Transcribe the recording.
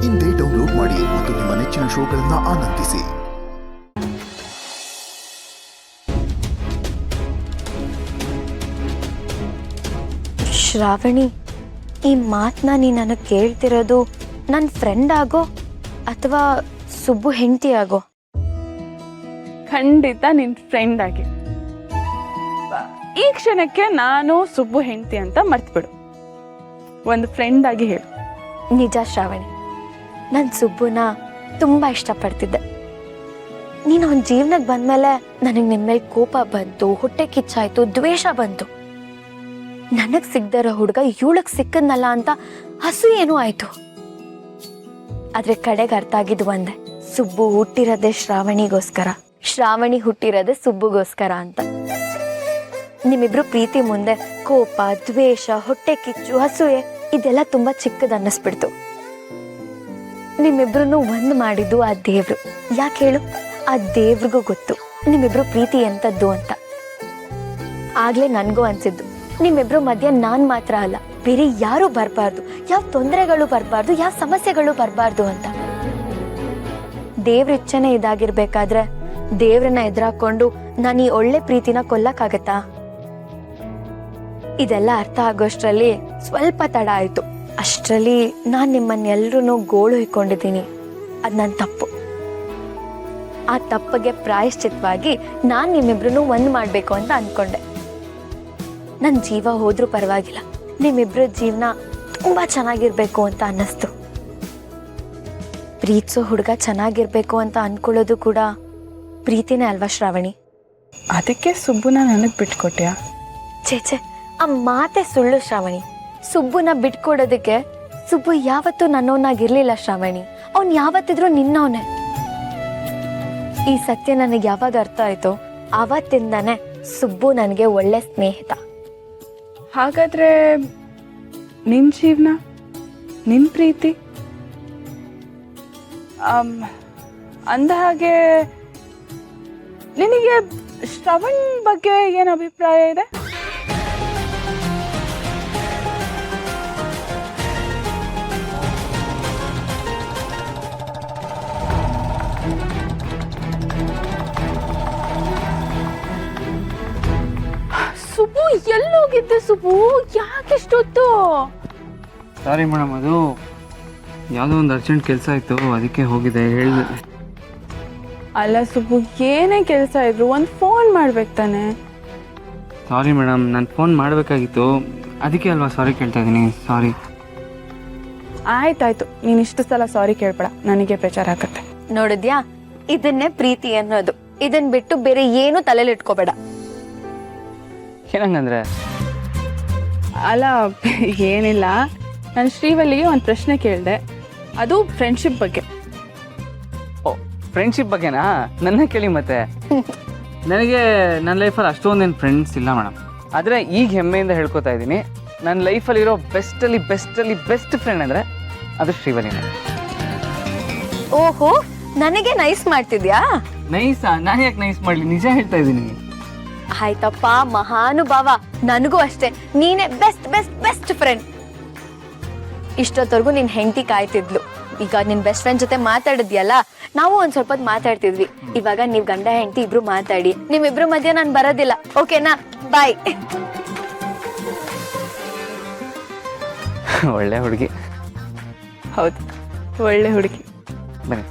ಇಂದೇ ಡೌನ್ಲೋಡ್ ಮಾಡಿ ಮತ್ತು ನಿಮ್ಮ ನೆಚ್ಚಿನ ಶೋಗಳನ್ನು ಆನಂದಿಸಿ. ಶ್ರಾವಣಿ, ಈ ಮಾತನ್ನ ನೀ ನನಗೆ ಕೇಳ್ತಿರೋದು ನನ್ನ ಫ್ರೆಂಡ್ ಆಗೋ ಅಥವಾ ಸುಬ್ಬು ಹೆಂಡತಿ ಆಗೋ? ಖಂಡಿತ ನಿನ್ನ ಫ್ರೆಂಡ್ ಆಗಿ. ಈ ಕ್ಷಣಕ್ಕೆ ನಾನು ಸುಬ್ಬು ಹೆಂಡತಿ ಅಂತ ಮರ್ತ್ಬಿಡು, ಒಂದು ಫ್ರೆಂಡ್ ಆಗಿ ಹೇಳು. ನಿಜ ಶ್ರಾವಣಿ, ನಾನು ಸುಬ್ಬುನ ತುಂಬ ಇಷ್ಟಪಡ್ತಿದ್ದೆ. ನೀನು ಅವನ ಜೀವನಕ್ಕೆ ಬಂದಮೇಲೆ ನನಗೆ ನಿನ್ನ ಮೇಲೆ ಕೋಪ ಬಂತು, ಹೊಟ್ಟೆ ಕಿಚ್ಚಾಯ್ತು, ದ್ವೇಷ ಬಂತು. ನನಗೆ ಸಿಗ್ದಿರೋ ಹುಡುಗ ಇವಳಿಗೆ ಸಿಕ್ಕದ್ನಲ್ಲ ಅಂತ ಹಸು ಏನೂ ಆಯ್ತು. ಆದ್ರೆ ಕಡೆಗೆ ಅರ್ಥ ಆಗಿದ್ದು ಒಂದೇ, ಸುಬ್ಬು ಹುಟ್ಟಿರೋದೇ ಶ್ರಾವಣಿಗೋಸ್ಕರ, ಶ್ರಾವಣಿ ಹುಟ್ಟಿರೋದೇ ಸುಬ್ಬುಗೋಸ್ಕರ ಅಂತ. ನಿಮ್ಮಿಬ್ರು ಪ್ರೀತಿ ಮುಂದೆ ಕೋಪ, ದ್ವೇಷ, ಹೊಟ್ಟೆ ಕಿಚ್ಚು, ಹಸುವೆ ಇದೆಲ್ಲ ತುಂಬಾ ಚಿಕ್ಕದ ಅನ್ನಿಸ್ಬಿಡ್ತು. ನಿಮ್ಮಿಬ್ರು ಒಂದ್ ಮಾಡಿದ್ದು ಆ ದೇವ್ರು. ಯಾಕೆ ಹೇಳು? ಆ ದೇವ್ರಿಗೂ ಗೊತ್ತು ನಿಮ್ಮಿಬ್ರು ಪ್ರೀತಿ ಎಂತದ್ದು ಅಂತ. ಆಗ್ಲೇ ನನ್ಗೂ ಅನ್ಸಿದ್ದು, ನಿಮ್ಮಿಬ್ರು ಮಧ್ಯ ನಾನ್ ಮಾತ್ರ ಅಲ್ಲ, ಬೇರೆ ಯಾರು ಬರಬಾರ್ದು, ಯಾವ ತೊಂದರೆಗಳು ಬರಬಾರ್ದು, ಯಾವ ಸಮಸ್ಯೆಗಳು ಬರಬಾರ್ದು ಅಂತ. ದೇವ್ರ ಇಚ್ಛೆನೆ ಇದಾಗಿರ್ಬೇಕಾದ್ರೆ ದೇವ್ರನ್ನ ಎದುರಾಕೊಂಡು ನಾನು ಈ ಒಳ್ಳೆ ಪ್ರೀತಿನ ಕೊಲ್ಲಕ್ಕಾಗತ್ತಾ? ಇದೆಲ್ಲ ಅರ್ಥ ಆಗೋಷ್ಟ್ರಲ್ಲಿ ಸ್ವಲ್ಪ ತಡ ಆಯ್ತು. ಅಷ್ಟರಲ್ಲಿ ನಾನ್ ನಿಮ್ಮನ್ನೆಲ್ರೂ ಗೋಳು ಇಕ್ಕೊಂಡಿದ್ದೀನಿ. ಅದ್ ನನ್ನ ತಪ್ಪು. ಆ ತಪ್ಪಿಗೆ ಪ್ರಾಯಶ್ಚಿತ್ತವಾಗಿ ನಾನ್ ನಿಮ್ಮಿಬ್ರು ಒಂದ್ ಮಾಡ್ಬೇಕು ಅಂತ ಅನ್ಕೊಂಡೆ. ನನ್ ಜೀವ ಹೋದ್ರೂ ಪರವಾಗಿಲ್ಲ, ನಿಮ್ಮಿಬ್ರ ಜೀವನ ತುಂಬಾ ಚೆನ್ನಾಗಿರ್ಬೇಕು ಅಂತ ಅನ್ನಿಸ್ತು. ಪ್ರೀತಿಸೋ ಹುಡುಗ ಚೆನ್ನಾಗಿರ್ಬೇಕು ಅಂತ ಅನ್ಕೊಳ್ಳೋದು ಕೂಡ ಪ್ರೀತಿನೇ ಅಲ್ವಾ ಶ್ರಾವಣಿ? ಅದಕ್ಕೆ ಸುಬ್ಬುನ ನನಗೆ ಬಿಟ್ಕೊಟ್ಯಾ? ಛೇ, ಆ ಮಾತೆ ಸುಳ್ಳು ಶ್ರಾವಣಿ. ಸುಬ್ಬುನ ಬಿಟ್ಕೊಡೋದಕ್ಕೆ ಸುಬ್ಬು ಯಾವತ್ತೂ ನನ್ನವನಾಗಿರ್ಲಿಲ್ಲ ಶ್ರಾವಣಿ. ಅವ್ನು ಯಾವತ್ತಿದ್ರು ನಿನ್ನವನೇ. ಈ ಸತ್ಯ ನನಗೆ ಯಾವಾಗ ಅರ್ಥ ಆಯ್ತೋ ಆವತ್ತಿಂದಾನೆ ಸುಬ್ಬು ನನಗೆ ಒಳ್ಳೆ ಸ್ನೇಹಿತ. ಹಾಗಾದ್ರೆ ನಿನ್ನ ಜೀವನ, ನಿನ್ನ ಪ್ರೀತಿ ಅಂದ ಹಾಗೆ ನಿನಗೆ ಶ್ರವಣ್ ಬಗ್ಗೆ ಏನು ಅಭಿಪ್ರಾಯ ಇದೆ? ಸುಬ್ಬು ಎಲ್ಲೋಗಿದ್ದೆ? ಸುಬ್ಬು ಯಾಕೆಷ್ಟೊತ್ತು? ಸಾರಿ ಮೇಡಮ್, ಅದು ಯಾವುದೋ ಒಂದು ಅರ್ಜೆಂಟ್ ಕೆಲಸ ಇತ್ತು, ಅದಕ್ಕೆ ಹೋಗಿದೆ. ಹೇಳಿದೆ. ಅಲ್ಲ ಸುಬ್ಬು, ಏನೇ ಕೆಲಸ ಇದ್ರು ಒಂದು ಫೋನ್ ಮಾಡ್ಬೇಕು ತಾನೆ? ಸಾರಿ ಮೇಡಮ್, ನಾನು ಫೋನ್ ಮಾಡಬೇಕಾಗಿತ್ತು, ಅದಕ್ಕೆ ಅಲ್ವಾ ಸಾರಿ ಕೇಳ್ತಾ ಇದ್ದೀನಿ. ಸಾರಿ. ಆಯ್ತಾಯ್ತು, ನೀನು ಇಷ್ಟು ಸಲ ಸಾರಿ ಕೇಳ್ಬೇಡ, ನನಗೆ ಬೇಜಾರಾಗತ್ತೆ. ನೋಡಿದ್ಯಾ, ಇದನ್ನೇ ಪ್ರೀತಿ ಅನ್ನೋದು. ಇದನ್ ಬಿಟ್ಟು ಬೇರೆ ಏನು ತಲೆಯಲ್ಲಿ ಇಟ್ಕೋಬೇಡ. ಏನಂಗಂದ್ರೆ? ಅಲ್ಲ ಏನಿಲ್ಲ, ನಾನು ಶ್ರೀವಲ್ಲಿಗೆ ಒಂದು ಪ್ರಶ್ನೆ ಕೇಳಿದೆ, ಅದು ಫ್ರೆಂಡ್ಶಿಪ್ ಬಗ್ಗೆ. ಓ, ಫ್ರೆಂಡ್ಶಿಪ್ ಬಗ್ಗೆನಾ? ನನ್ನ ಕೇಳಿ ಮತ್ತೆ. ನನಗೆ ನನ್ನ ಲೈಫಲ್ಲಿ ಅಷ್ಟೊಂದೇನು ಫ್ರೆಂಡ್ಸ್ ಇಲ್ಲ ಮೇಡಮ್. ಆದರೆ ಈಗ ಹೆಮ್ಮೆಯಿಂದ ಹೇಳ್ಕೊತಾ ಇದ್ದೀನಿ, ನನ್ನ ಲೈಫಲ್ಲಿರೋ ಬೆಸ್ಟ್ ಫ್ರೆಂಡ್ ಅಂದರೆ ಅದು ಶ್ರೀವಲ್ಲಿನೇ. ಓಹೋ, ನನಗೆ ನೈಸ್ ಮಾಡ್ತಿದ್ಯಾ? ನೈಸಾ? ನಾನು ಯಾಕೆ ನೈಸ್ ಮಾಡಲಿ, ನಿಜ ಹೇಳ್ತಾ ಇದ್ದೀನಿ. ಆಯ್ತಪ್ಪ ಮಹಾನುಭಾವ, ನನಗೂ ಅಷ್ಟೇ, ನೀನೇ ಬೆಸ್ಟ್ ಫ್ರೆಂಡ್. ಇಷ್ಟೊತ್ತವರೆಗೂ ನಿನ್ ಹೆಂಡತಿ ಕಾಯ್ತಿದ್ಲು. ಈಗ ನಿನ್ ಬೆಸ್ಟ್ ಫ್ರೆಂಡ್ ಜೊತೆ ಮಾತಾಡಿದ್ಯಲ್ಲ, ನಾವು ಒಂದ್ ಸ್ವಲ್ಪ ಹೊತ್ತು ಮಾತಾಡ್ತಿದ್ವಿ. ಇವಾಗ ನೀವ್ ಗಂಡ ಹೆಂಡತಿ ಇಬ್ರು ಮಾತಾಡಿ. ನಿಮ್ಮಿಬ್ರು ಮಧ್ಯೆ ನಾನ್ ಬರೋದಿಲ್ಲ, ಓಕೆನಾ? ಬಾಯ್. ಒಳ್ಳೆ ಹುಡುಗಿ. ಹೌದು, ಒಳ್ಳೆ ಹುಡುಗಿ. ಬನ್ನಿ.